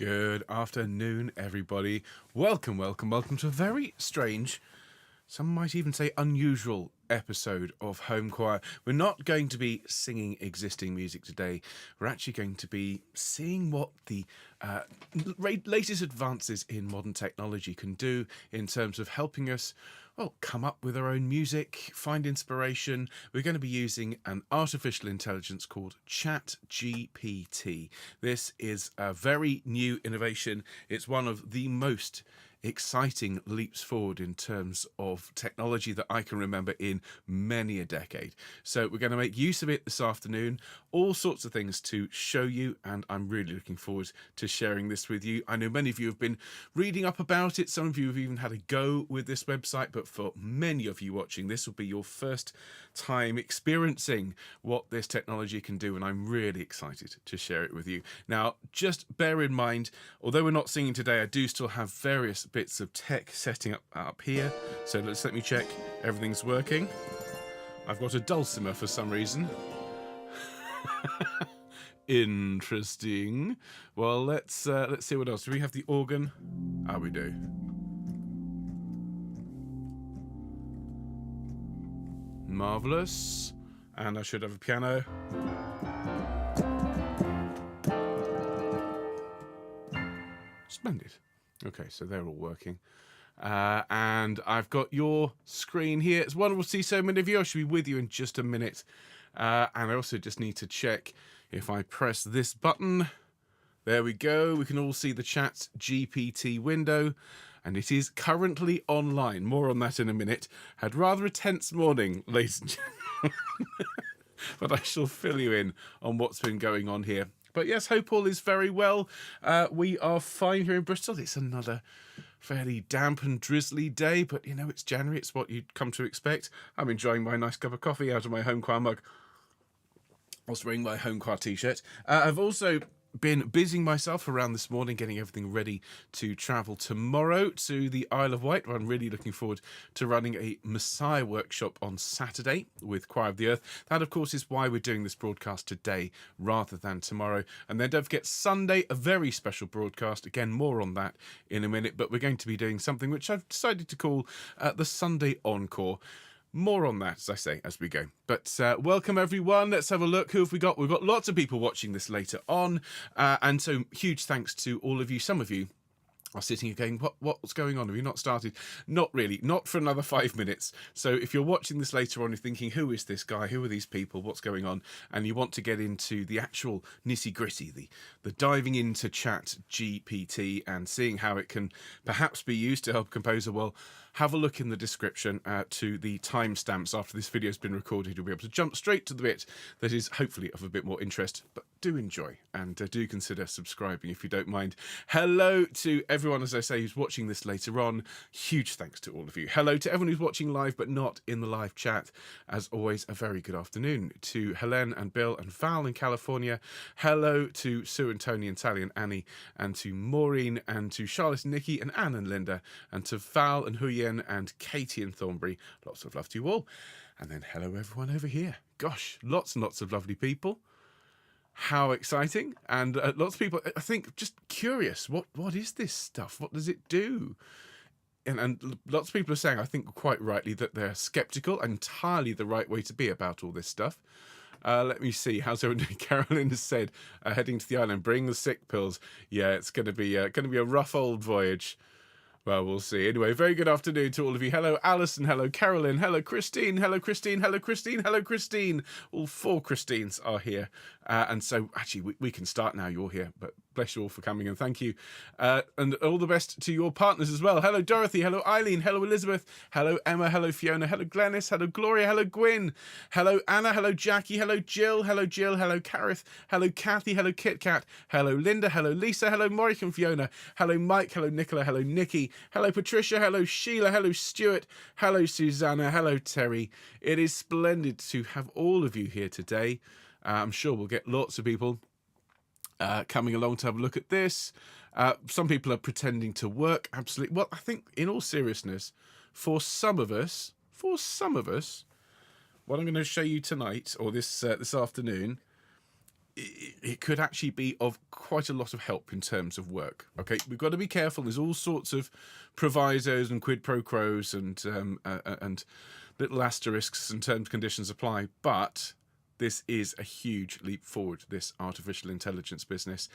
Good afternoon, everybody. Welcome to a very strange, some might even say unusual episode of Home Choir. We're not going to be singing existing music today. We're actually going to be seeing what the latest advances in modern technology can do in terms of helping us, well, come up with our own music, find inspiration. We're going to be using an artificial intelligence called ChatGPT. This is a very new innovation. It's one of the most exciting leaps forward in terms of technology that I can remember in many a decade. So we're going to make use of it this afternoon, all sorts of things to show you, and I'm really looking forward to sharing this with you. I know many of you have been reading up about it. Some of you have even had a go with this website, but for many of you watching, this will be your first time experiencing what this technology can do, and I'm really excited to share it with you. Now, just bear in mind, although we're not singing today, I do still have various bits of tech setting up here. So let me check everything's working. I've got a dulcimer for some reason. Interesting. Well, let's see what else. Do we have the organ? Ah, we do. Marvelous. And I should have a piano. Splendid. Okay, so they're all working. And I've got your screen here. It's wonderful to see so many of you. I should be with you in just a minute. And I also just need to check if I press this button. There we go. We can all see the ChatGPT window. And it is currently online. More on that in a minute. Had rather a tense morning, ladies and gentlemen. But I shall fill you in on what's been going on here. But yes, hope all is very well. We are fine here in Bristol. It's another fairly damp and drizzly day, but you know, it's January. It's what you'd come to expect. I'm enjoying my nice cup of coffee out of my Home Choir mug, whilst wearing my Home Choir t-shirt. I've also been busying myself around this morning, getting everything ready to travel tomorrow to the Isle of Wight, where I'm really looking forward to running a Messiah workshop on Saturday with Choir of the Earth. That, of course, is why we're doing this broadcast today rather than tomorrow. And then don't forget Sunday, a very special broadcast. Again, more on that in a minute, but we're going to be doing something which I've decided to call the Sunday Encore. More on that, as I say, as we go. But welcome, everyone. Let's have a look. Who have we got? We've got lots of people watching this later on. And so huge thanks to all of you. Some of you are sitting here going, what's going on? Have you not started? Not really. Not for another 5 minutes. So if you're watching this later on, you're thinking, who is this guy? Who are these people? What's going on? And you want to get into the actual nitty-gritty, the diving into ChatGPT and seeing how it can perhaps be used to help a composer, well, have a look in the description to the timestamps after this video has been recorded. You'll be able to jump straight to the bit that is hopefully of a bit more interest. But do enjoy and do consider subscribing if you don't mind. Hello to everyone, as I say, who's watching this later on. Huge thanks to all of you. Hello to everyone who's watching live but not in the live chat. As always, a very good afternoon to Helen and Bill and Val in California. Hello to Sue and Tony and Sally and Annie, and to Maureen and to Charlotte and Nikki and Anne and Linda, and to Val and Huyen and Katie and Thornbury. Lots of love to you all. And then hello everyone over here. Gosh, lots and lots of lovely people. How exciting. And lots of people, I think, just curious. What is this stuff? What does it do? And lots of people are saying, I think quite rightly, that they're skeptical. Entirely the right way to be about all this stuff. Let me see. How's everyone doing? Carolyn has said, heading to the island, bring the sick pills. Yeah, it's going to be a rough old voyage. Well, we'll see. Anyway, very good afternoon to all of you. Hello, Alison. Hello, Carolyn. Hello, Christine. Hello, Christine. Hello, Christine. Hello, Christine. All four Christines are here. And so, actually, we can start now. You're here. But bless you all for coming and thank you. And all the best to your partners as well. Hello, Dorothy. Hello, Eileen. Hello, Elizabeth. Hello, Emma. Hello, Fiona. Hello, Glennis. Hello, Gloria. Hello, Gwyn. Hello, Anna. Hello, Jackie. Hello, Jill. Hello, Jill. Hello, Carith. Hello, Kathy. Hello, Kit Kat. Hello, Linda. Hello, Lisa. Hello, Morik and Fiona. Hello, Mike. Hello, Nicola. Hello, Nikki. Hello, Patricia. Hello, Sheila. Hello, Stuart. Hello, Susanna. Hello, Terry. It is splendid to have all of you here today. I'm sure we'll get lots of people coming along to have a look at this. Some people are pretending to work. Absolutely. Well, I think in all seriousness, for some of us, what I'm going to show you tonight or this afternoon, it could actually be of quite a lot of help in terms of work. Okay, we've got to be careful. There's all sorts of provisos and quid pro quos and little asterisks and terms and conditions apply, but this is a huge leap forward, this artificial intelligence business.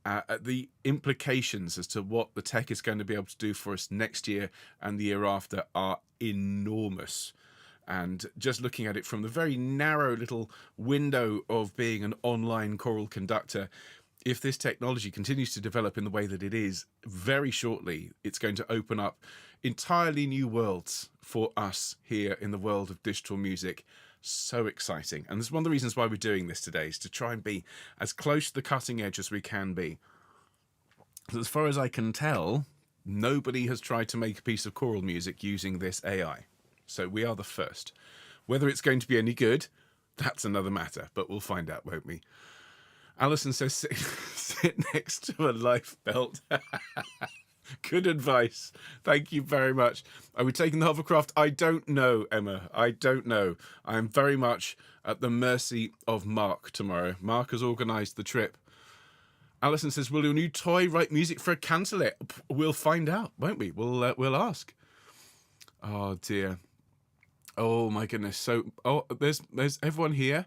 The implications as to what the tech is going to be able to do for us next year and the year after are enormous. And just looking at it from the very narrow little window of being an online choral conductor, if this technology continues to develop in the way that it is, very shortly it's going to open up entirely new worlds for us here in the world of digital music. So exciting. And this is one of the reasons why we're doing this today, is to try and be as close to the cutting edge as we can be. As far as I can tell, nobody has tried to make a piece of choral music using this AI. So we are the first. Whether it's going to be any good, that's another matter, but we'll find out, won't we? Alison says sit next to a life belt. Good advice. Thank you very much. Are we taking the hovercraft? I don't know, Emma. I don't know. I am very much at the mercy of Mark tomorrow. Mark has organised the trip. Alison says, will your new toy write music for a cantaloupe? We'll find out, won't we? We'll ask. Oh, dear. Oh, my goodness. So, there's everyone here.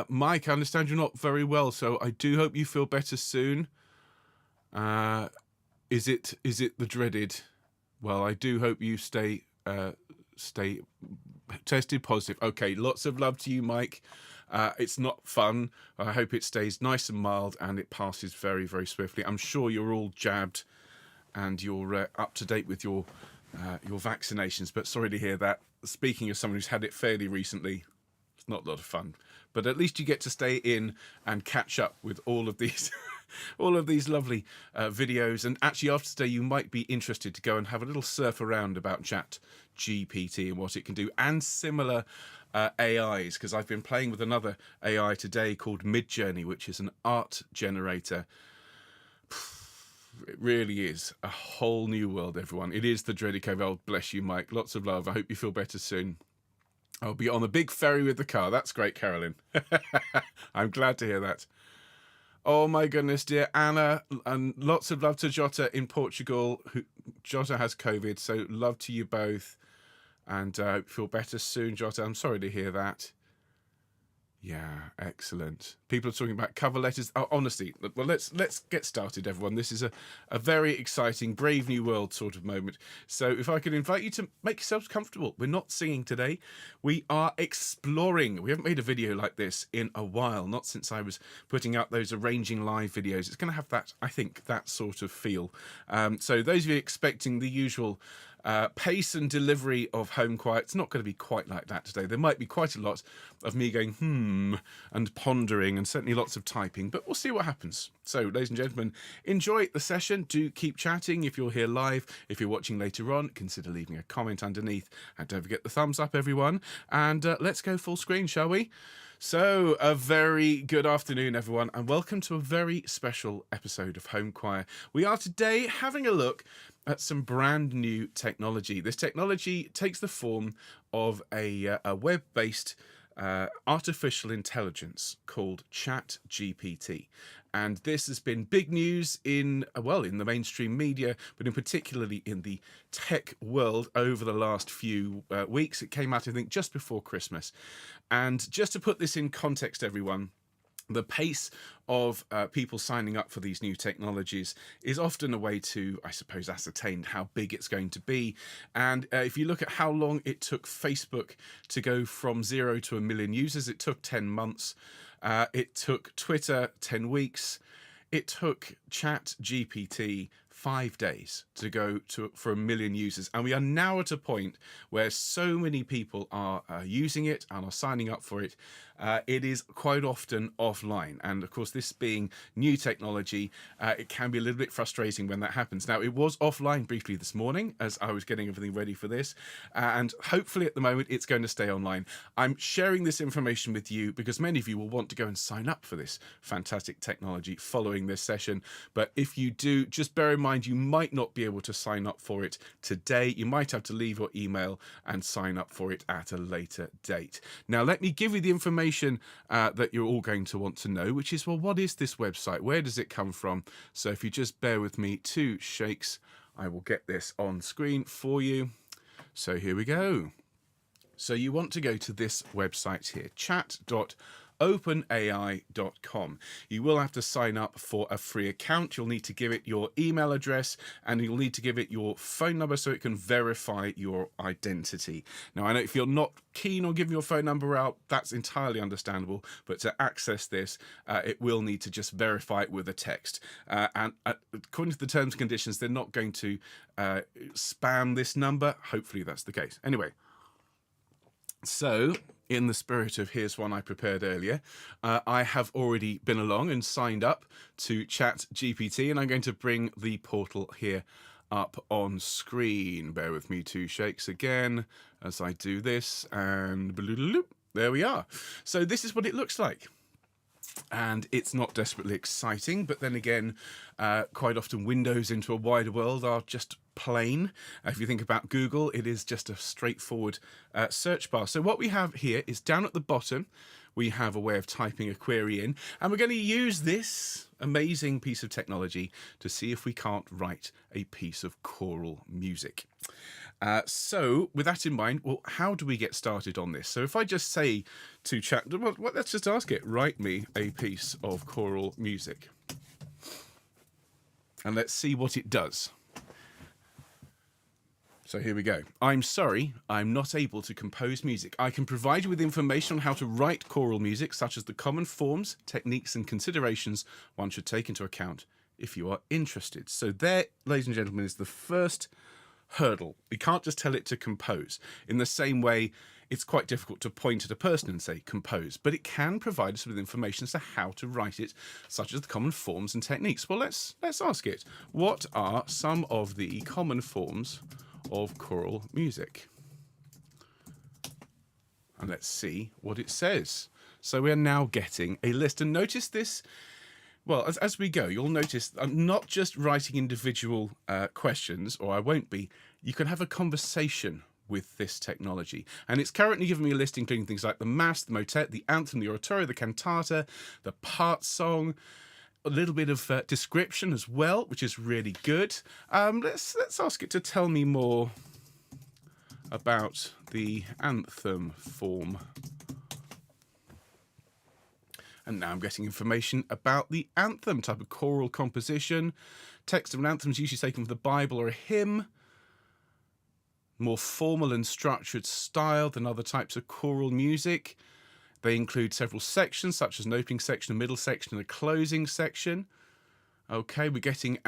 Mike, I understand you're not very well, so I do hope you feel better soon. Is it the dreaded? Well, I do hope you stay tested positive. Okay, lots of love to you, Mike. It's not fun. I hope it stays nice and mild and it passes very, very swiftly. I'm sure you're all jabbed and you're up to date with your vaccinations, but sorry to hear that. Speaking as someone who's had it fairly recently, it's not a lot of fun. But at least you get to stay in and catch up with all of these all of these lovely videos. And actually after today, you might be interested to go and have a little surf around about ChatGPT and what it can do, and similar AIs, because I've been playing with another AI today called Midjourney, which is an art generator. It really is a whole new world, everyone. It is the dreaded COVID. Oh, bless you, Mike. Lots of love. I hope you feel better soon. I'll be on a big ferry with the car. That's great, Carolyn. I'm glad to hear that. Oh, my goodness, dear Anna. And lots of love to Jota in Portugal. Jota has COVID, so love to you both. And I hope you feel better soon, Jota. I'm sorry to hear that. Yeah, excellent. People are talking about cover letters. Oh, honestly, well, let's get started, everyone. This is a very exciting, brave new world sort of moment. So if I could invite you to make yourselves comfortable. We're not singing today. We are exploring. We haven't made a video like this in a while, not since I was putting out those arranging live videos. It's going to have that, I think, that sort of feel. So those of you expecting the usual pace and delivery of home choir, it's not going to be quite like that today. There might be quite a lot of me going and pondering, and certainly lots of typing, but we'll see what happens. So ladies and gentlemen, enjoy the session. Do keep chatting if you're here live. If you're watching later on, consider leaving a comment underneath, and don't forget the thumbs up, everyone. And let's go full screen, shall we? So a very good afternoon, everyone, and welcome to a very special episode of Home Choir. We are today having a look at some brand new technology. This technology takes the form of a web-based artificial intelligence called ChatGPT. And this has been big news in the mainstream media, but in particularly in the tech world over the last few weeks. It came out, I think, just before Christmas. And just to put this in context, everyone, the pace of people signing up for these new technologies is often a way to, I suppose, ascertain how big it's going to be. And if you look at how long it took Facebook to go from 0 to 1 million users, it took 10 months. It took Twitter 10 weeks. It took ChatGPT 5 days to go for 1 million users. And we are now at a point where so many people are using it and are signing up for it. It is quite often offline. And of course, this being new technology, it can be a little bit frustrating when that happens. Now, it was offline briefly this morning as I was getting everything ready for this. And hopefully at the moment, it's going to stay online. I'm sharing this information with you because many of you will want to go and sign up for this fantastic technology following this session. But if you do, just bear in mind, you might not be able to sign up for it today. You might have to leave your email and sign up for it at a later date. Now, let me give you the information information that you're all going to want to know, which is, well, what is this website? Where does it come from? So if you just bear with me 2 shakes, I will get this on screen for you. So here we go. So you want to go to this website here, chat.openai.com. You will have to sign up for a free account. You'll need to give it your email address and you'll need to give it your phone number so it can verify your identity. Now, I know if you're not keen on giving your phone number out, that's entirely understandable, but to access this, it will need to just verify it with a text. And according to the terms and conditions, they're not going to spam this number. Hopefully that's the case. Anyway. So, in the spirit of here's one I prepared earlier, I have already been along and signed up to ChatGPT, and I'm going to bring the portal here up on screen. Bear with me 2 shakes again as I do this, and there we are. So this is what it looks like. And it's not desperately exciting, but then again, quite often windows into a wider world are just plain. If you think about Google, it is just a straightforward search bar. So what we have here is down at the bottom, we have a way of typing a query in, and we're going to use this amazing piece of technology to see if we can't write a piece of choral music. So with that in mind, well, how do we get started on this? So if I just say to chat, well, let's just ask it, write me a piece of choral music. And let's see what it does. So here we go. I'm sorry, I'm not able to compose music. I can provide you with information on how to write choral music, such as the common forms, techniques, and considerations one should take into account if you are interested. So there, ladies and gentlemen, is the first hurdle. We can't just tell it to compose. In the same way, it's quite difficult to point at a person and say compose, but it can provide us with information as to how to write it, such as the common forms and techniques. Well, let's ask it. What are some of the common forms of choral music? And let's see what it says. So we are now getting a list, and notice this. Well, as we go, you'll notice I'm not just writing individual questions, or I won't be. You can have a conversation with this technology. And it's currently giving me a list including things like the mass, the motet, the anthem, the oratorio, the cantata, the part song, a little bit of description as well, which is really good. Let's ask it to tell me more about the anthem form. And now I'm getting information about the anthem, type of choral composition. Text of an anthem is usually taken from the Bible or a hymn. More formal and structured style than other types of choral music. They include several sections, such as an opening section, a middle section, and a closing section. Okay, we're getting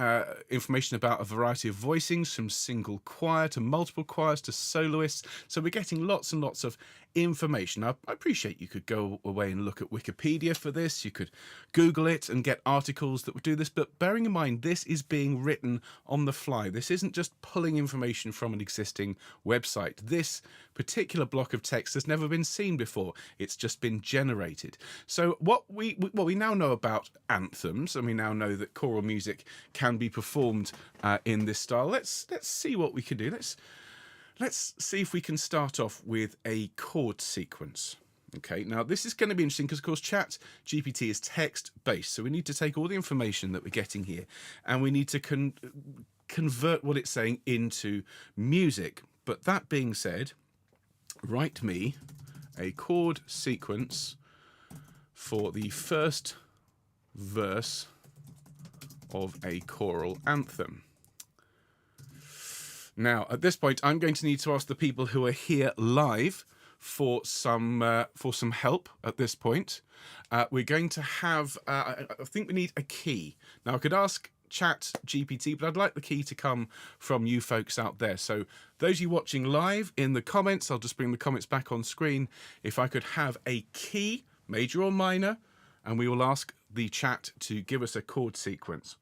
information about a variety of voicings, from single choir to multiple choirs to soloists. So we're getting lots and lots of information. Now, I appreciate you could go away and look at Wikipedia for this. You could Google it and get articles that would do this. But bearing in mind, this is being written on the fly. This isn't just pulling information from an existing website. This particular block of text has never been seen before. It's just been generated. So what we now know about anthems, and we now know that choral music can be performed in this style. Let's see what we can do. Let's see if we can start off with a chord sequence. Okay, now this is going to be interesting because, of course, ChatGPT is text-based, so we need to take all the information that we're getting here and we need to convert what it's saying into music. But that being said, write me a chord sequence for the first verse of a choral anthem. Now, at this point, I'm going to need to ask the people who are here live for some help at this point. We're going to have, I think we need a key. Now, I could ask ChatGPT, but I'd like the key to come from you folks out there. So those of you watching live, in the comments, I'll just bring the comments back on screen. If I could have a key, major or minor, and we will ask the chat to give us a chord sequence.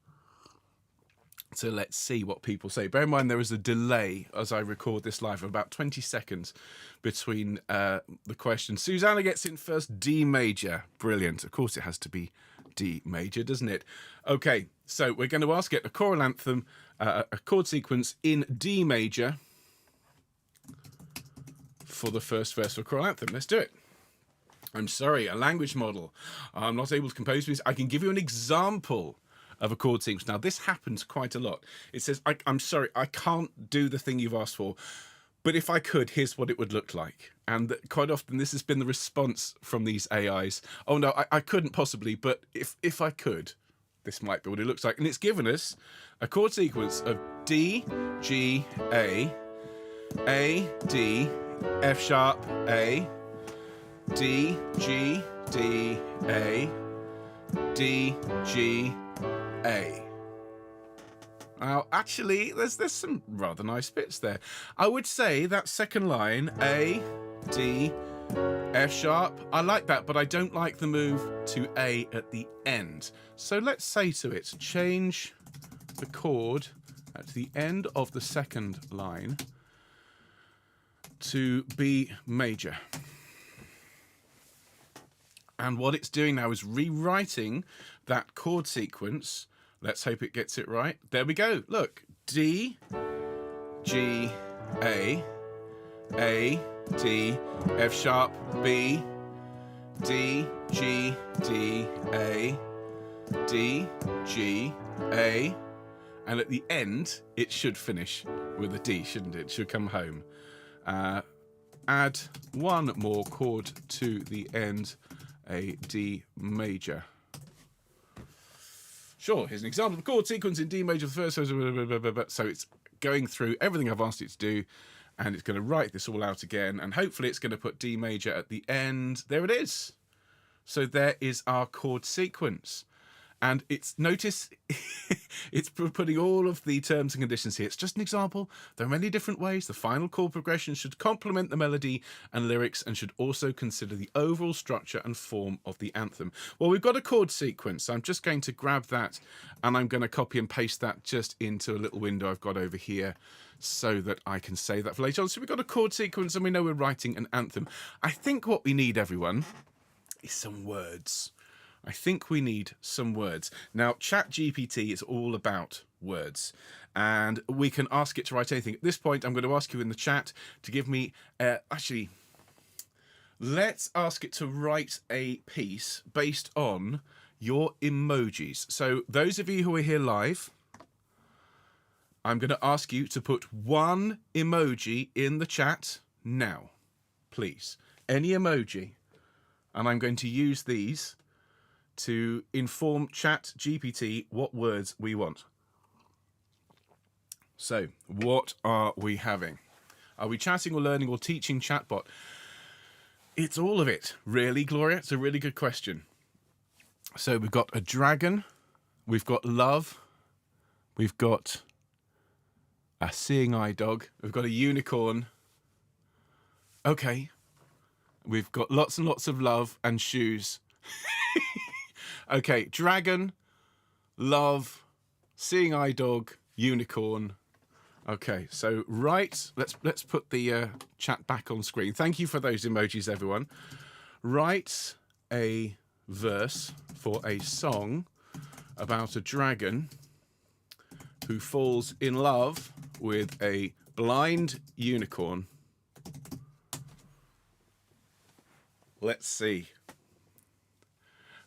So let's see what people say. Bear in mind there is a delay as I record this live of about 20 seconds between the questions. Susanna gets in first, D major. Brilliant. Of course it has to be D major, doesn't it? Okay, so we're going to ask it a choral anthem, a chord sequence in D major for the first verse of a choral anthem. Let's do it. I'm sorry, a language model. I'm not able to compose music. I can give you an example of a chord sequence. Now, this happens quite a lot. It says, I'm sorry, I can't do the thing you've asked for, but if I could, here's what it would look like. And quite often this has been the response from these AIs. Oh no, I couldn't possibly, but if I could, this might be what it looks like. And it's given us a chord sequence of D, G, A, D, F sharp, A, D, G, D, A, D, G, A. Now, actually, there's some rather nice bits there. I would say that second line, A, D, F sharp, I like that, but I don't like the move to A at the end. So let's say to it, change the chord at the end of the second line to B major. And what it's doing now is rewriting that chord sequence. Let's hope it gets it right. There we go. Look, D, G, A, D, F sharp, B, D, G, D, A, D, G, A. And at the end, it should finish with a D, shouldn't it? It should come home. Add one more chord to the end, a D major. Sure, here's an example of a chord sequence in D major for the first. So it's going through everything I've asked it to do, and it's going to write this all out again, and hopefully it's going to put D major at the end. There it is. So there is our chord sequence. And notice it's putting all of the terms and conditions here. It's just an example. There are many different ways. The final chord progression should complement the melody and lyrics and should also consider the overall structure and form of the anthem. Well, we've got a chord sequence. So I'm just going to grab that and I'm going to copy and paste that just into a little window I've got over here so that I can say that for later on. So we've got a chord sequence and we know we're writing an anthem. I think what we need, everyone, is some words. I think we need some words. Now, ChatGPT is all about words, and we can ask it to write anything. At this point, I'm going to ask you in the chat to give me, actually, let's ask it to write a piece based on your emojis. So those of you who are here live, I'm going to ask you to put one emoji in the chat now, please. Any emoji. And I'm going to use these to inform ChatGPT what words we want. So, what are we having? Are we chatting or learning or teaching chatbot? It's all of it, really, Gloria. It's a really good question. So we've got a dragon, we've got love, we've got a seeing eye dog, we've got a unicorn. Okay, we've got lots and lots of love and shoes. Okay, dragon, love, seeing eye dog, unicorn. Okay, so let's put the chat back on screen. Thank you for those emojis, everyone. Write a verse for a song about a dragon who falls in love with a blind unicorn. Let's see.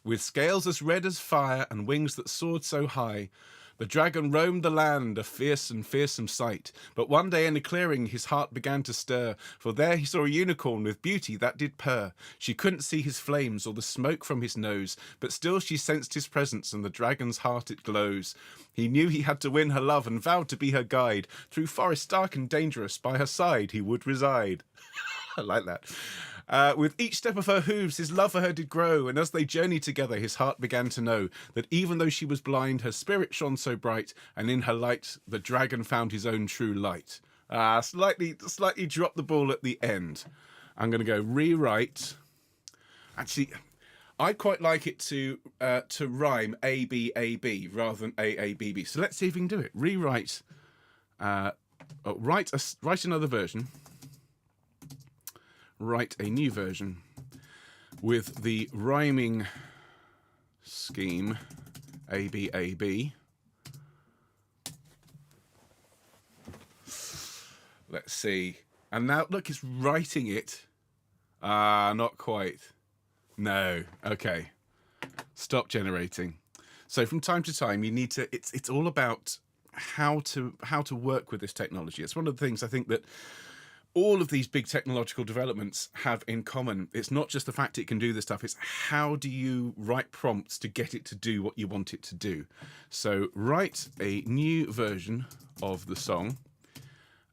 With scales as red as fire and wings that soared so high, the dragon roamed the land, a fierce and fearsome sight. But one day in a clearing his heart began to stir, for there he saw a unicorn with beauty that did purr. She couldn't see his flames or the smoke from his nose, but still she sensed his presence, and the dragon's heart it glows. He knew he had to win her love and vowed to be her guide. Through forests dark and dangerous, by her side he would reside. I like that. With each step of her hooves, his love for her did grow, and as they journeyed together, his heart began to know that even though she was blind, her spirit shone so bright, and in her light, the dragon found his own true light. Slightly dropped the ball at the end. I'm going to go rewrite. Actually, I'd quite like it to rhyme A B A B rather than A A B B. So let's see if we can do it. Rewrite. Write another version. Write a new version with the rhyming scheme A B A B. Let's see. And now look, it's writing it. Not quite. No. Okay. Stop generating. So from time to time, you need to. It's all about how to work with this technology. It's one of the things I think that all of these big technological developments have in common. It's not just the fact it can do this stuff, it's how do you write prompts to get it to do what you want it to do. So write a new version of the song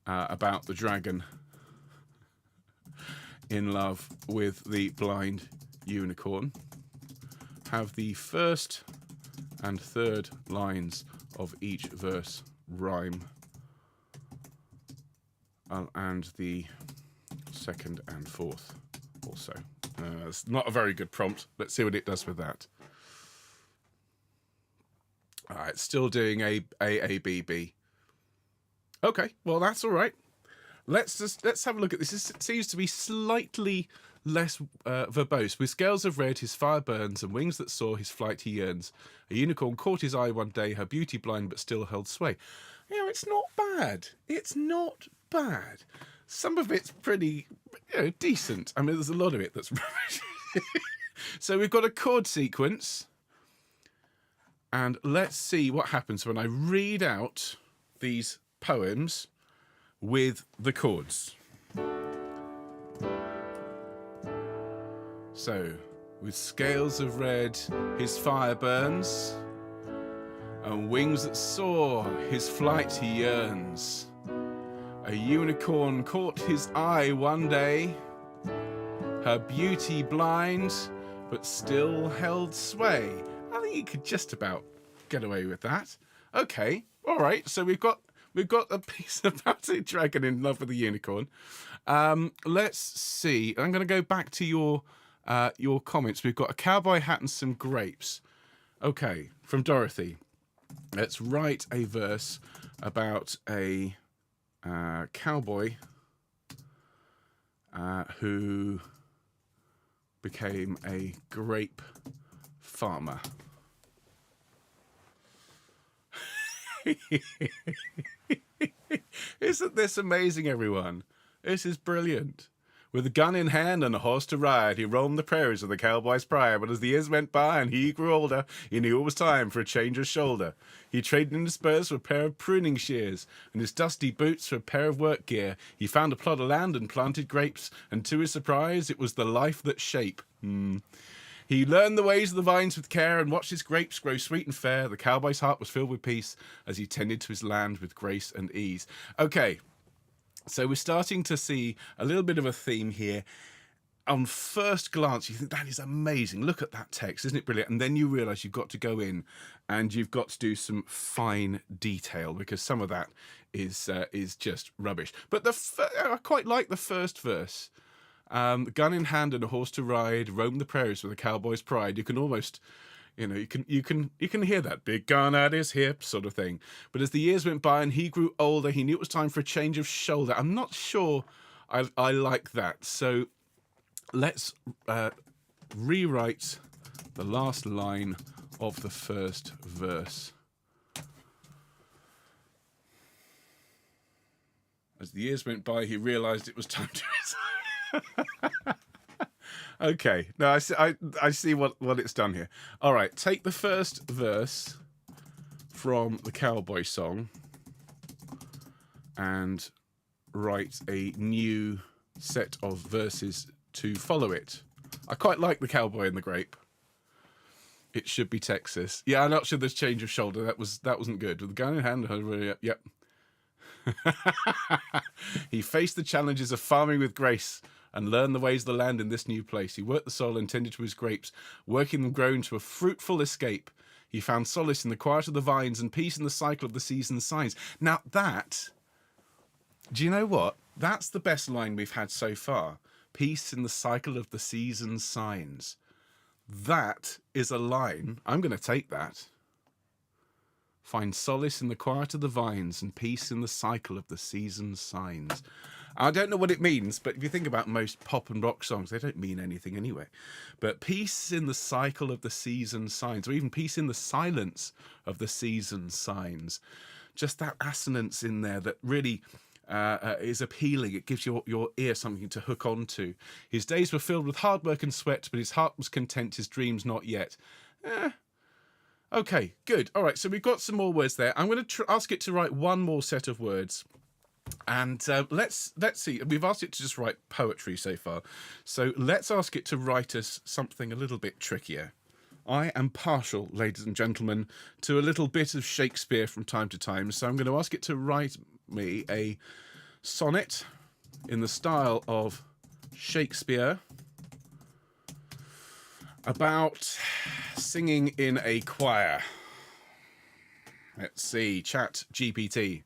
about the dragon in love with the blind unicorn. Have the first and third lines of each verse rhyme, and the second and fourth also. It's not a very good prompt. Let's see what it does with that. All right, it's still doing A, B, B. Okay, well, that's all right. Let's have a look at this. This seems to be slightly less verbose. With scales of red, his fire burns, and wings that soar, his flight he yearns. A unicorn caught his eye one day, her beauty blind, but still held sway. You know, it's not bad. It's not bad. Some of it's pretty, decent. I mean, there's a lot of it that's rubbish. So we've got a chord sequence, and let's see what happens when I read out these poems with the chords. So, with scales of red, his fire burns, and wings that soar, his flight he yearns. A unicorn caught his eye one day, her beauty blind, but still held sway. I think you could just about get away with that. Okay, all right. So we've got a piece about a dragon in love with a unicorn. Let's see. I'm going to go back to your comments. We've got a cowboy hat and some grapes. Okay, from Dorothy. Let's write a verse about a cowboy who became a grape farmer. Isn't this amazing, everyone? This is brilliant. With a gun in hand and a horse to ride, he roamed the prairies with the cowboy's pride. But as the years went by and he grew older, he knew it was time for a change of shoulder. He traded in his spurs for a pair of pruning shears, and his dusty boots for a pair of work gear. He found a plot of land and planted grapes, and to his surprise, it was the life that shape. He learned the ways of the vines with care and watched his grapes grow sweet and fair. The cowboy's heart was filled with peace as he tended to his land with grace and ease. Okay. So we're starting to see a little bit of a theme here. On first glance, you think, that is amazing. Look at that text. Isn't it brilliant? And then you realise you've got to go in and you've got to do some fine detail, because some of that is just rubbish. But I quite like the first verse. Gun in hand and a horse to ride, roam the prairies with a cowboy's pride. You can almost... you can hear that big gun at his hip sort of thing. But as the years went by and he grew older, he knew it was time for a change of shoulder. I'm not sure I like that. So let's rewrite the last line of the first verse. As the years went by, he realised it was time to resign. Okay, now I see what it's done here. All right, take the first verse from the cowboy song and write a new set of verses to follow it. I quite like the cowboy and the grape. It should be Texas. Yeah, I'm not sure there's change of shoulder. That wasn't good. With the gun in hand, yep. He faced the challenges of farming with grace and learned the ways of the land in this new place. He worked the soil and tended to his grapes, working them grow into a fruitful escape. He found solace in the quiet of the vines and peace in the cycle of the season's signs. Now do you know what? That's the best line we've had so far. Peace in the cycle of the season's signs. That is a line. I'm going to take that. Find solace in the quiet of the vines and peace in the cycle of the season's signs. I don't know what it means, but if you think about most pop and rock songs, they don't mean anything anyway. But peace in the cycle of the season's signs, or even peace in the silence of the season's signs. Just that assonance in there that really is appealing. It gives your ear something to hook onto. His days were filled with hard work and sweat, but his heart was content, his dreams not yet. Okay, good. All right, so we've got some more words there. I'm going to ask it to write one more set of words. And let's see. We've asked it to just write poetry so far. So let's ask it to write us something a little bit trickier. I am partial, ladies and gentlemen, to a little bit of Shakespeare from time to time. So I'm going to ask it to write me a sonnet in the style of Shakespeare about singing in a choir. Let's see. ChatGPT.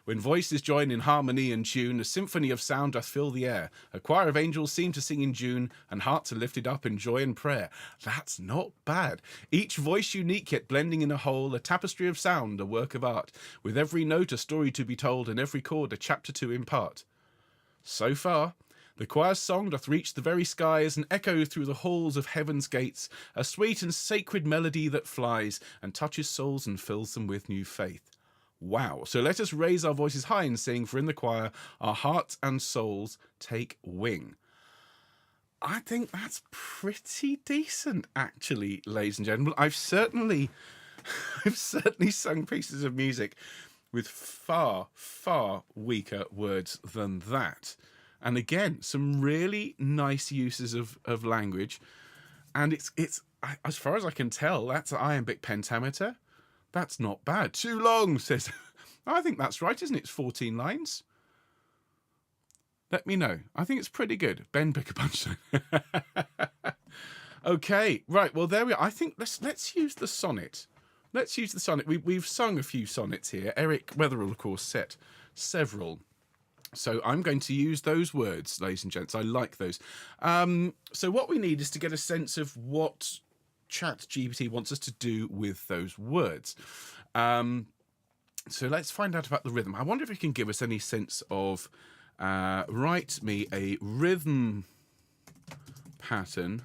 When voices join in harmony and tune, a symphony of sound doth fill the air. A choir of angels seem to sing in June, and hearts are lifted up in joy and prayer. That's not bad. Each voice unique, yet blending in a whole, a tapestry of sound, a work of art. With every note a story to be told, and every chord a chapter to impart. So far, the choir's song doth reach the very skies, and echo through the halls of heaven's gates, a sweet and sacred melody that flies, and touches souls and fills them with new faith. Wow. So let us raise our voices high and sing, for in the choir our hearts and souls take wing. I think that's pretty decent, actually, ladies and gentlemen. I've certainly sung pieces of music with far, far weaker words than that. And again, some really nice uses of language. And it's as far as I can tell, that's iambic pentameter. That's not bad. Too long, says... I think that's right, isn't it? It's 14 lines. Let me know. I think it's pretty good. Ben, pick a punchline. Okay, right. Well, there we are. I think let's use the sonnet. Let's use the sonnet. We've sung a few sonnets here. Eric Weatherall, of course, set several. So I'm going to use those words, ladies and gents. I like those. So what we need is to get a sense of what ChatGPT wants us to do with those words. So let's find out about the rhythm. I wonder if it can give us any sense of write me a rhythm pattern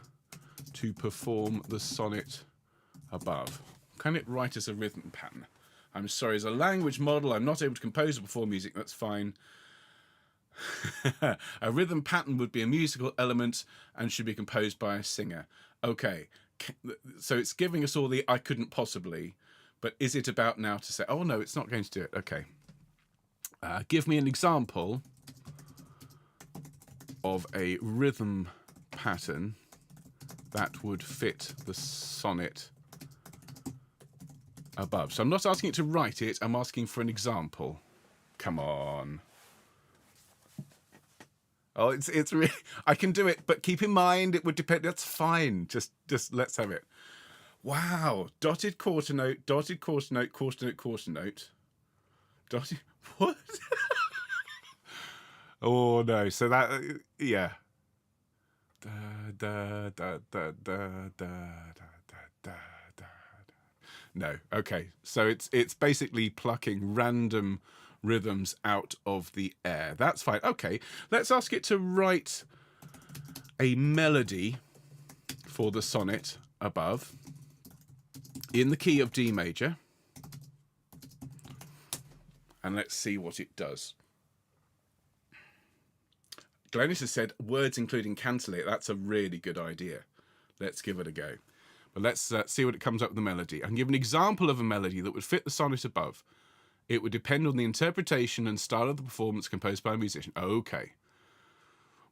to perform the sonnet above. Can it write us a rhythm pattern? I'm sorry, as a language model, I'm not able to compose or perform music. That's fine. A rhythm pattern would be a musical element and should be composed by a singer. Okay. So it's giving us all the I couldn't possibly, but is it about now to say, oh no, it's not going to do it. Okay. Give me an example of a rhythm pattern that would fit the sonnet above. So I'm not asking it to write it, I'm asking for an example. Come on. Oh, it's really, I can do it, but keep in mind it would depend. That's fine. Just let's have it. Wow. Dotted quarter note, dotted quarter note, quarter note, quarter note. Dotted, what? Oh no. So that, yeah. Da, da, da, da, da, da, da, da, da. No. Okay. So it's basically plucking random rhythms out of the air. That's fine. Okay, let's ask it to write a melody for the sonnet above in the key of D major. And let's see what it does. Glennis has said words including cancellate. That's a really good idea. Let's give it a go. But let's see what it comes up with the melody. I can give an example of a melody that would fit the sonnet above. It would depend on the interpretation and style of the performance composed by a musician. Okay.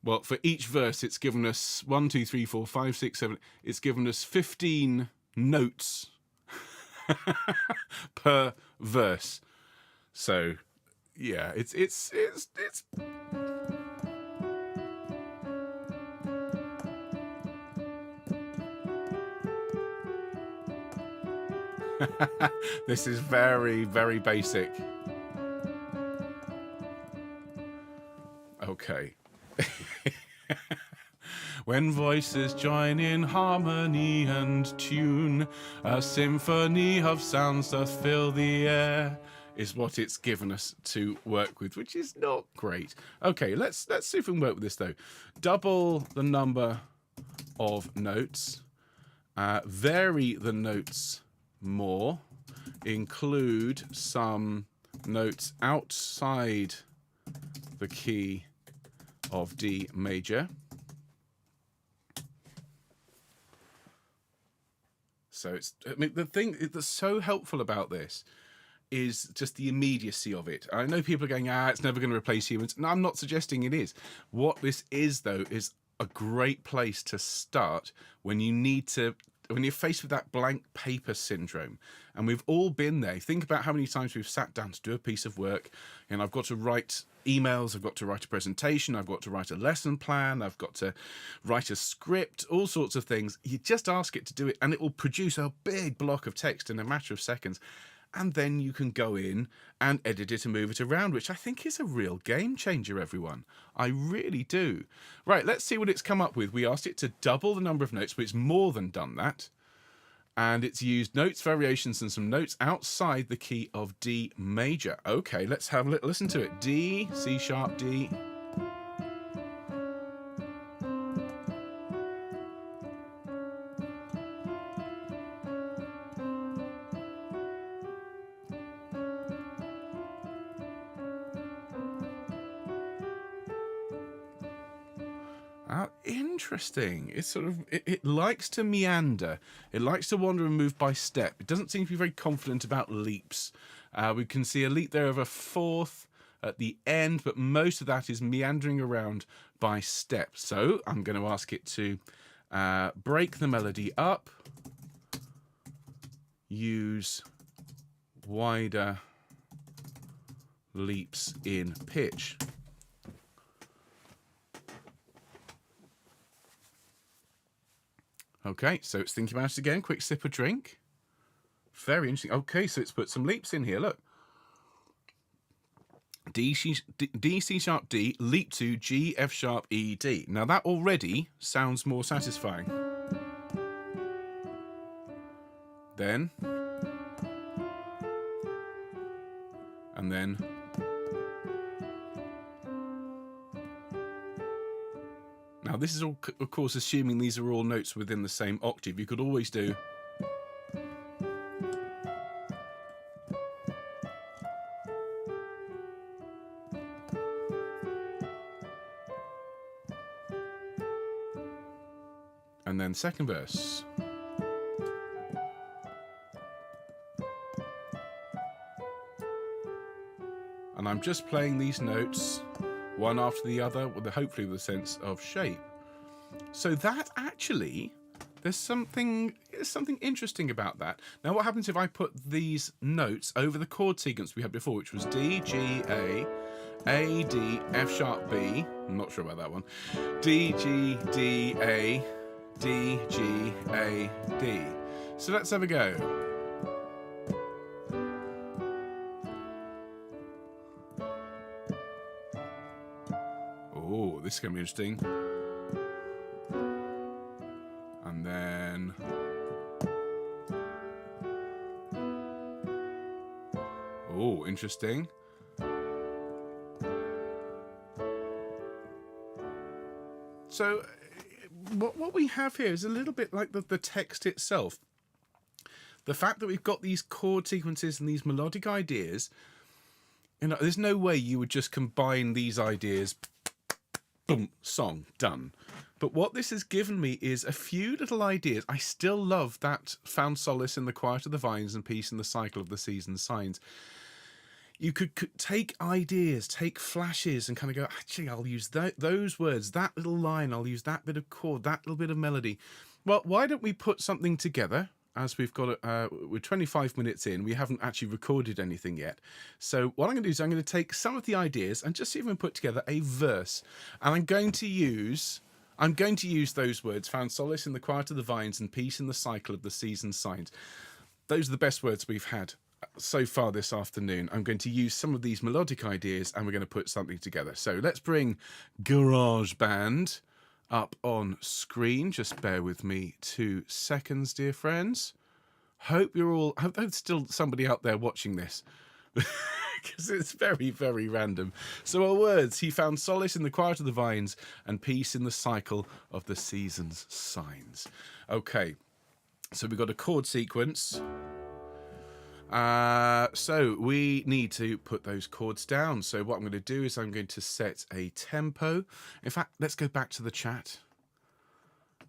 Well, for each verse, it's given us 1, 2, 3, 4, 5, 6, 7. It's given us 15 notes per verse. So, yeah, it's. This is very, very basic. Okay. When voices join in harmony and tune, a symphony of sounds doth fill the air, is what it's given us to work with, which is not great. Okay, let's see if we can work with this though. Double the number of notes, vary the notes more, include some notes outside the key of D major. So it's, I mean, the thing that's so helpful about this is just the immediacy of it. I know people are going, it's never going to replace humans. No, I'm not suggesting it is. What this is, though, is a great place to start when you need to, when you're faced with that blank paper syndrome. And we've all been there. Think about how many times we've sat down to do a piece of work, and I've got to write emails, I've got to write a presentation, I've got to write a lesson plan, I've got to write a script, all sorts of things. You just ask it to do it, and it will produce a big block of text in a matter of seconds. And then you can go in and edit it and move it around, which I think is a real game changer, everyone. I really do. Right, let's see what it's come up with. We asked it to double the number of notes, but it's more than done that. And it's used notes, variations, and some notes outside the key of D major. Okay, let's have a little listen to it. D, C sharp, D. Interesting. It's sort of, it likes to meander. It likes to wander and move by step. It doesn't seem to be very confident about leaps. We can see a leap there of a fourth at the end, but most of that is meandering around by step. So I'm going to ask it to break the melody up, use wider leaps in pitch. Okay, so it's thinking about it again. Quick sip of drink. Very interesting. Okay, so it's put some leaps in here. Look. D, C sharp, D, leap to G, F sharp, E, D. Now that already sounds more satisfying. Then. And then. Now this is all, of course, assuming these are all notes within the same octave. You could always do. And then second verse. And I'm just playing these notes one after the other, with hopefully with a sense of shape. So that actually, there's something interesting about that. Now, what happens if I put these notes over the chord sequence we had before, which was D, G, A, D, F sharp, B. I'm not sure about that one. D, G, D, A, D, G, A, D. So let's have a go. Oh, this is going to be interesting. And then... oh, interesting. So what we have here is a little bit like the text itself. The fact that we've got these chord sequences and these melodic ideas, you know, there's no way you would just combine these ideas, boom, song, done. But what this has given me is a few little ideas. I still love that found solace in the quiet of the vines and peace in the cycle of the season's signs. You could take ideas, take flashes, and kind of go, actually, I'll use those words, that little line, I'll use that bit of chord, that little bit of melody. Well, why don't we put something together? As we've got, we're 25 minutes in, we haven't actually recorded anything yet. So what I'm going to do is I'm going to take some of the ideas and just see if we can put together a verse. And I'm going to use those words, found solace in the quiet of the vines and peace in the cycle of the season's signs. Those are the best words we've had so far this afternoon. I'm going to use some of these melodic ideas and we're going to put something together. So let's bring GarageBand up on screen. Just bear with me 2 seconds, dear friends. Hope there's still somebody out there watching this. Because it's very, very random. So our words: he found solace in the quiet of the vines and peace in the cycle of the season's signs. Okay, so we've got a chord sequence. So we need to put those chords down. So what I'm going to do is I'm going to set a tempo. In fact, let's go back to the chat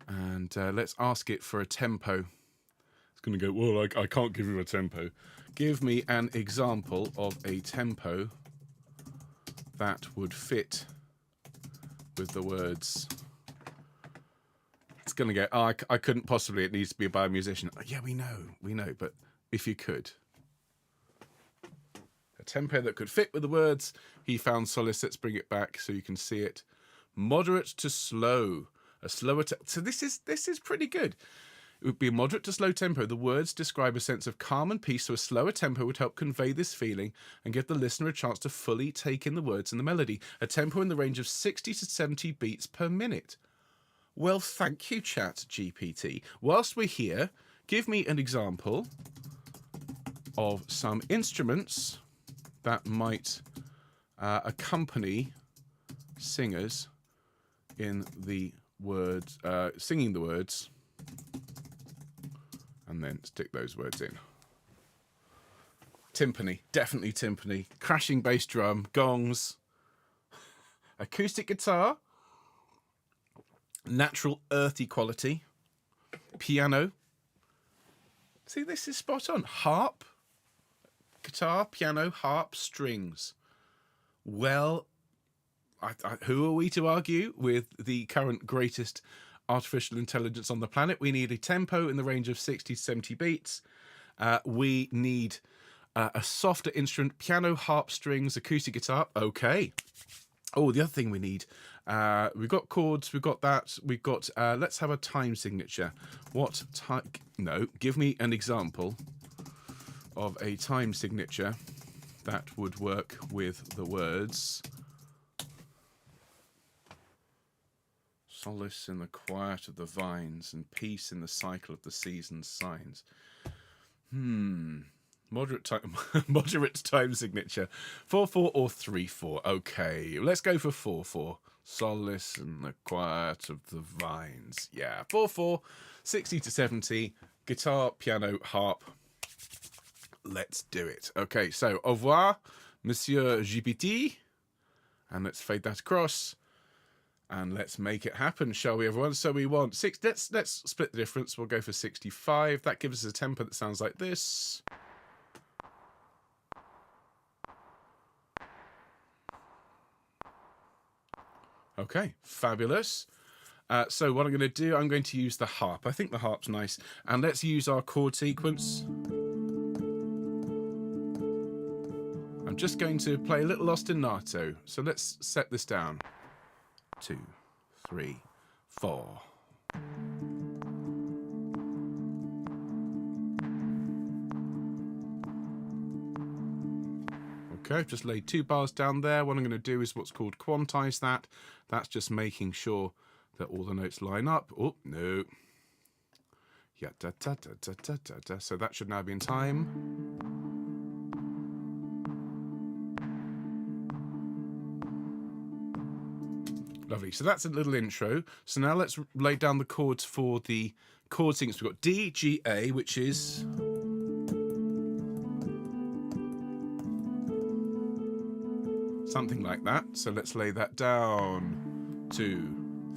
and let's ask it for a tempo. It's going to go, well, I can't give you a tempo. Give me an example of a tempo that would fit with the words. It's going to go, oh, I couldn't possibly, it needs to be by a musician. Oh, yeah, we know, but if you could. A tempo that could fit with the words. He found solace. Let's bring it back so you can see it. Moderate to slow. A slower so this is pretty good. It would be a moderate to slow tempo. The words describe a sense of calm and peace, so a slower tempo would help convey this feeling and give the listener a chance to fully take in the words and the melody. A tempo in the range of 60 to 70 beats per minute. Well, thank you, ChatGPT. Whilst we're here, give me an example of some instruments that might accompany singers in the words, singing the words, and then stick those words in. Timpani, definitely timpani. Crashing bass drum, gongs, acoustic guitar, natural earthy quality, piano. See, this is spot on. Harp, guitar, piano, harp, strings. Well, who are we to argue with the current greatest artificial intelligence on the planet? We need a tempo in the range of 60 to 70 beats. We need a softer instrument, piano, harp, strings, acoustic guitar. Okay. Oh, the other thing we need, we've got chords, we've got that, we've got, let's have a time signature. What time? No, give me an example of a time signature that would work with the words solace in the quiet of the vines and peace in the cycle of the season's signs. Moderate time signature. 4/4 or 3/4. Okay, let's go for 4/4. Solace in the quiet of the vines. Yeah, 4/4, 60 to 70. Guitar, piano, harp. Let's do it. Okay, so au revoir, Monsieur GPT. And let's fade that across. And let's make it happen, shall we, everyone? So we want six. Let's split the difference. We'll go for 65. That gives us a tempo that sounds like this. Okay, fabulous. So what I'm going to do, I'm going to use the harp. I think the harp's nice. And let's use our chord sequence. I'm just going to play a little ostinato. So let's set this down. 2, 3, 4. Okay, I've just laid 2 bars down there. What I'm going to do is what's called quantize that. That's just making sure that all the notes line up. Oh, no. Yeah, da, da, da, da, da, da, da. So that should now be in time. Lovely. So that's a little intro. So now let's lay down the chords for the chord sequence. We've got D, G, A, which is... something like that. So let's lay that down. 2,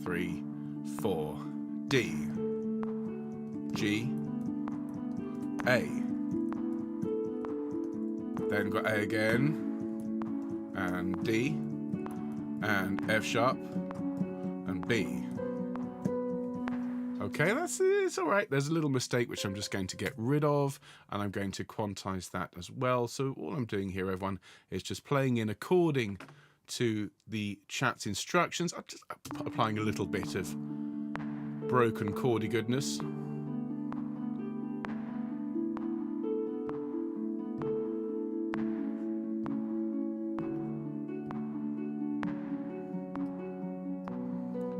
3, 4. D, G, A. Then got A again. And D. And F sharp. And B. Okay, it's all right. There's a little mistake which I'm just going to get rid of, and I'm going to quantize that as well. So all I'm doing here, everyone, is just playing in according to the chat's instructions. I'm just applying a little bit of broken chordy goodness.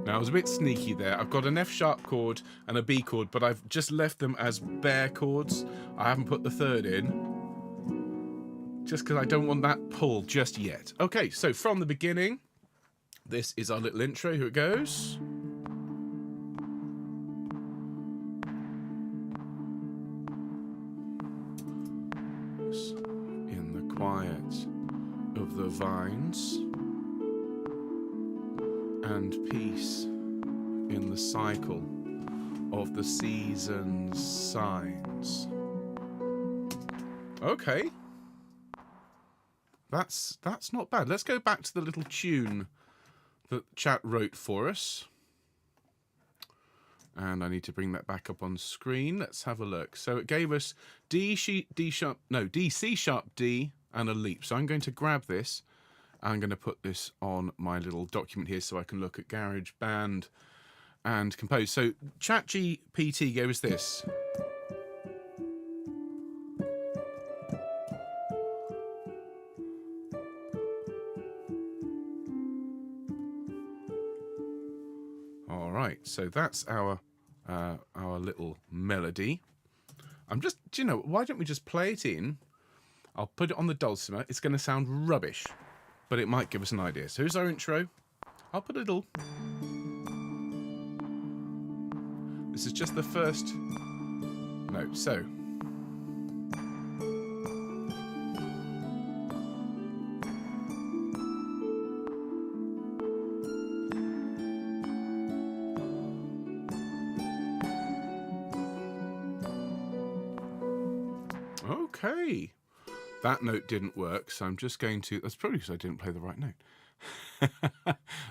Now, I was a bit sneaky there. I've got an F sharp chord and a B chord, but I've just left them as bare chords. I haven't put the third in, just because I don't want that pull just yet. Okay, so from the beginning, this is our little intro. Here it goes. meadows, in the quiet of the vines, and peace in the cycle of the season's signs. Okay. That's not bad. Let's go back to the little tune that chat wrote for us. And I need to bring that back up on screen. Let's have a look. So it gave us D, C sharp, D, and a leap. So I'm going to grab this. I'm going to put this on my little document here so I can look at GarageBand and compose. So ChatGPT gave us this. All right, so that's our little melody. Do you know, why don't we just play it in? I'll put it on the dulcimer. It's going to sound rubbish, but it might give us an idea. So here's our intro. I'll put a little. This is just the first note. So. Okay, that note didn't work, so I'm just going to, that's probably because I didn't play the right note.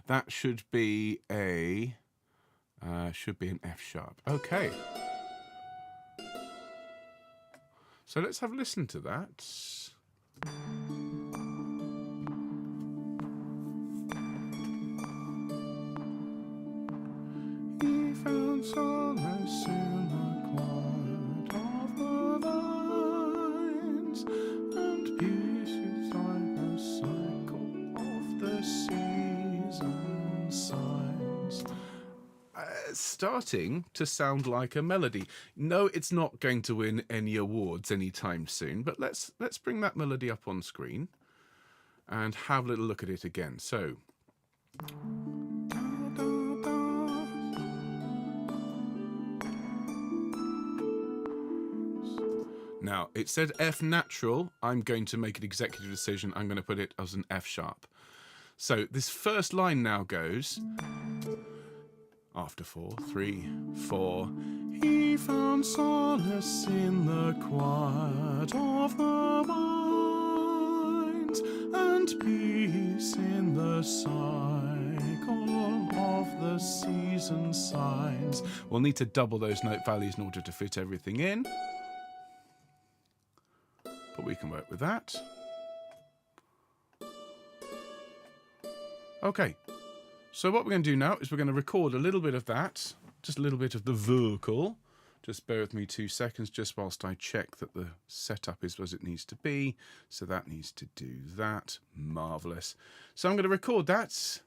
That should be an F sharp. Okay. So let's have a listen to that. He found solace in the quiet of the vines, and peace inside the cycle of the season signs. Starting to sound like a melody. No, it's not going to win any awards anytime soon, but let's bring that melody up on screen and have a little look at it again. So. Now, it said F natural. I'm going to make an executive decision. I'm going to put it as an F sharp. So this first line now goes, after 4, 3, 4. He found solace in the quiet of the vines, and peace in the cycle of the season signs. We'll need to double those note values in order to fit everything in, but we can work with that. Okay, so what we're going to do now is we're going to record a little bit of that, just a little bit of the vocal. Just bear with me 2 seconds, just whilst I check that the setup is as it needs to be. So that needs to do that. Marvellous. So I'm going to record that.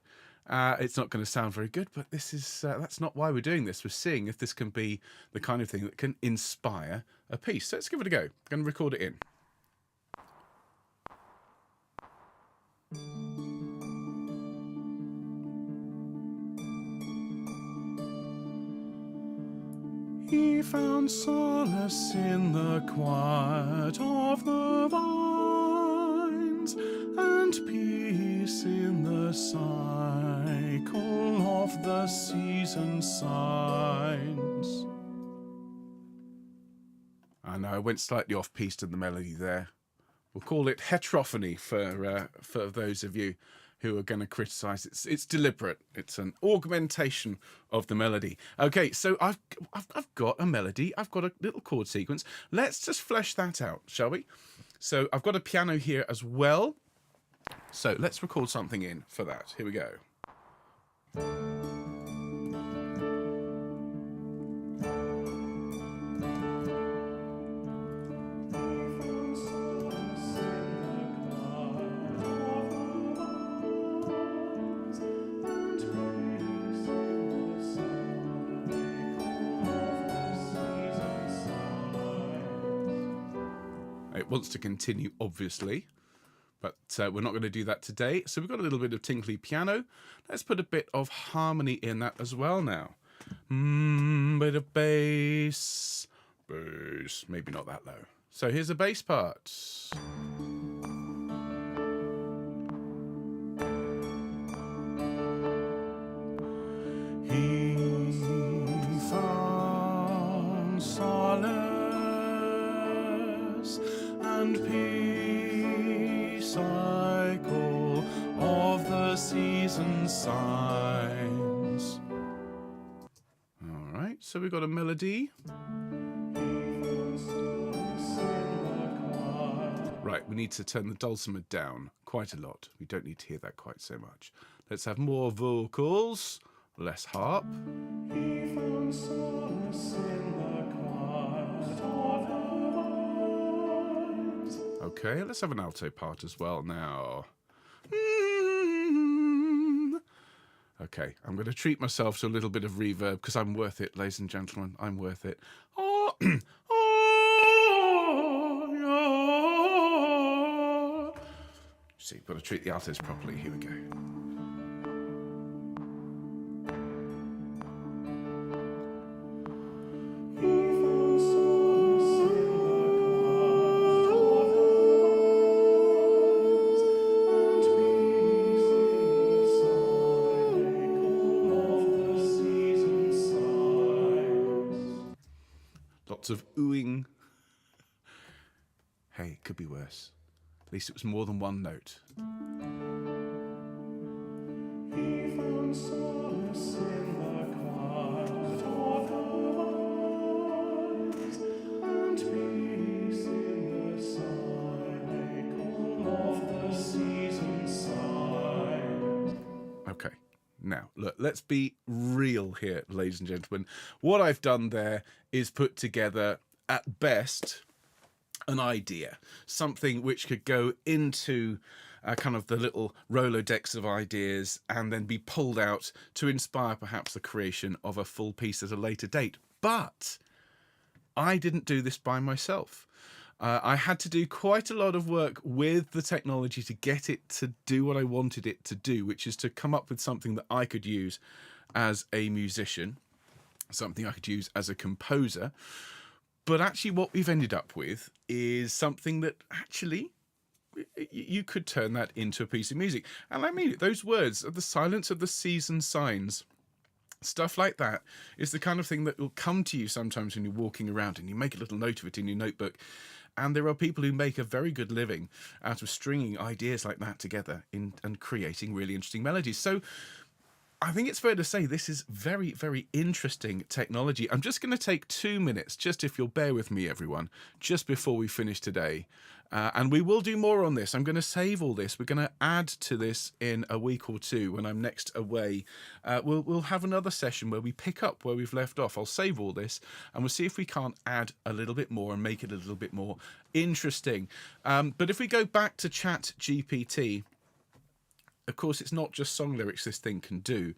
It's not going to sound very good, but this is that's not why we're doing this. We're seeing if this can be the kind of thing that can inspire a piece. So let's give it a go. I'm going to record it in. He found solace in the quiet of the vines, and peace in the cycle of the season signs. I know I went slightly off piece to the melody there. We'll call it heterophony for those of you who are going to criticise. It's deliberate. It's an augmentation of the melody. Okay, so I've got a melody. I've got a little chord sequence. Let's just flesh that out, shall we? So I've got a piano here as well. So let's record something in for that. Here we go. It wants to continue, obviously, but we're not going to do that today. So we've got a little bit of tinkly piano. Let's put a bit of harmony in that as well now. Bit of bass, maybe not that low. So here's the bass part. chorus. He found solace and peace, cycle of the season signs. All right, so we've got a melody. Right, we need to turn the dulcimer down quite a lot. We don't need to hear that quite so much. Let's have more vocals, less harp. He found solace in the quiet of. Okay, let's have an alto part as well now. Okay, I'm going to treat myself to a little bit of reverb because I'm worth it, ladies and gentlemen. I'm worth it. Oh, see, got to treat the altos properly. Here we go. Lots of oohing. Hey, it could be worse. At least it was more than one note. He found solace in the quiet of eyes, and peace in the cycle of the season signs. Okay. Now, look, let's be real here, ladies and gentlemen. What I've done there is put together, at best, an idea. Something which could go into kind of the little Rolodex of ideas and then be pulled out to inspire perhaps the creation of a full piece at a later date. But I didn't do this by myself. I had to do quite a lot of work with the technology to get it to do what I wanted it to do, which is to come up with something that I could use as a musician, something I could use as a composer. But actually what we've ended up with is something that actually you could turn that into a piece of music. And I mean it, those words, the silence of the season signs, stuff like that is the kind of thing that will come to you sometimes when you're walking around and you make a little note of it in your notebook. And there are people who make a very good living out of stringing ideas like that together and creating really interesting melodies. So I think it's fair to say this is very, very interesting technology. I'm just going to take 2 minutes, just if you'll bear with me, everyone, just before we finish today. And we will do more on this. I'm going to save all this. We're going to add to this in a week or two when I'm next away. We'll have another session where we pick up where we've left off. I'll save all this and we'll see if we can't add a little bit more and make it a little bit more interesting. But if we go back to ChatGPT, of course, it's not just song lyrics this thing can do.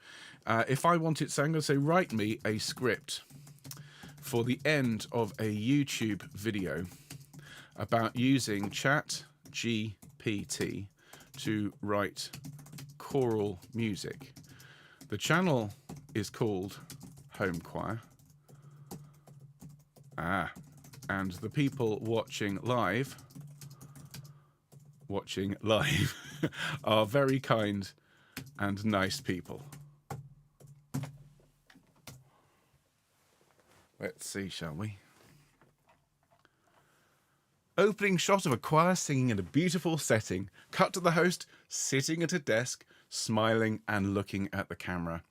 If I want it, so I'm going to say, write me a script for the end of a YouTube video about using ChatGPT to write choral music. The channel is called Home Choir. And the people watching live are very kind and nice people. Let's see, shall we? Opening shot of a choir singing in a beautiful setting. Cut to the host sitting at a desk, smiling and looking at the camera.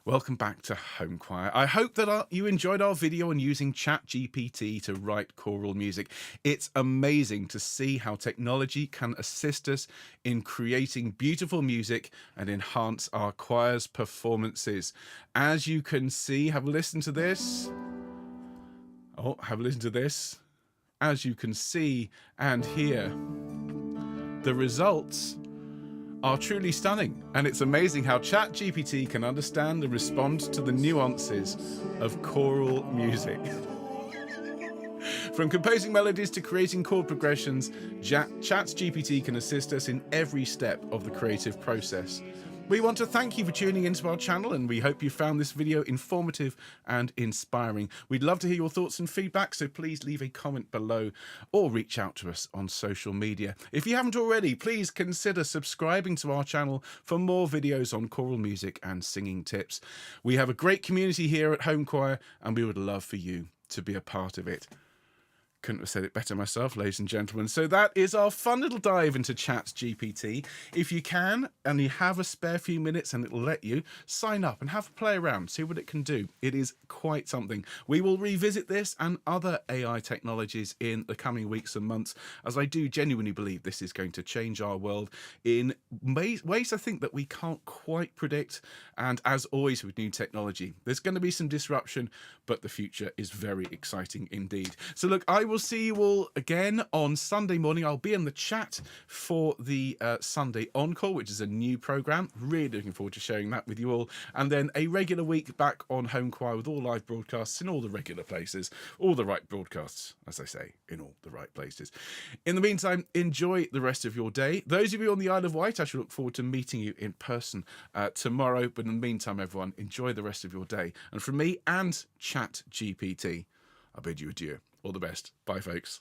Welcome back to Home Choir. I hope that you enjoyed our video on using ChatGPT to write choral music. It's amazing to see how technology can assist us in creating beautiful music and enhance our choir's performances. As you can see, have a listen to this. Oh, have a listen to this. As you can see and hear, the results are truly stunning, and it's amazing how ChatGPT can understand and respond to the nuances of choral music. From composing melodies to creating chord progressions, ChatGPT can assist us in every step of the creative process. We want to thank you for tuning into our channel, and we hope you found this video informative and inspiring. We'd love to hear your thoughts and feedback, so please leave a comment below or reach out to us on social media. If you haven't already, please consider subscribing to our channel for more videos on choral music and singing tips. We have a great community here at Home Choir, and we would love for you to be a part of it. Couldn't have said it better myself, ladies and gentlemen. So that is our fun little dive into ChatGPT. If you can, and you have a spare few minutes and it'll let you, sign up and have a play around, see what it can do. It is quite something. We will revisit this and other AI technologies in the coming weeks and months, as I do genuinely believe this is going to change our world in ways I think that we can't quite predict. And as always with new technology, there's going to be some disruption, but the future is very exciting indeed. So look, I will see you all again on Sunday morning. I'll be in the chat for the Sunday Encore, which is a new program. Really looking forward to sharing that with you all. And then a regular week back on Home Choir with all live broadcasts in all the regular places, all the right broadcasts, as I say, in all the right places. In the meantime, enjoy the rest of your day. Those of you on the Isle of Wight, I shall look forward to meeting you in person tomorrow. But in the meantime, everyone, enjoy the rest of your day. And from me and ChatGPT, I bid you adieu. All the best. Bye, folks.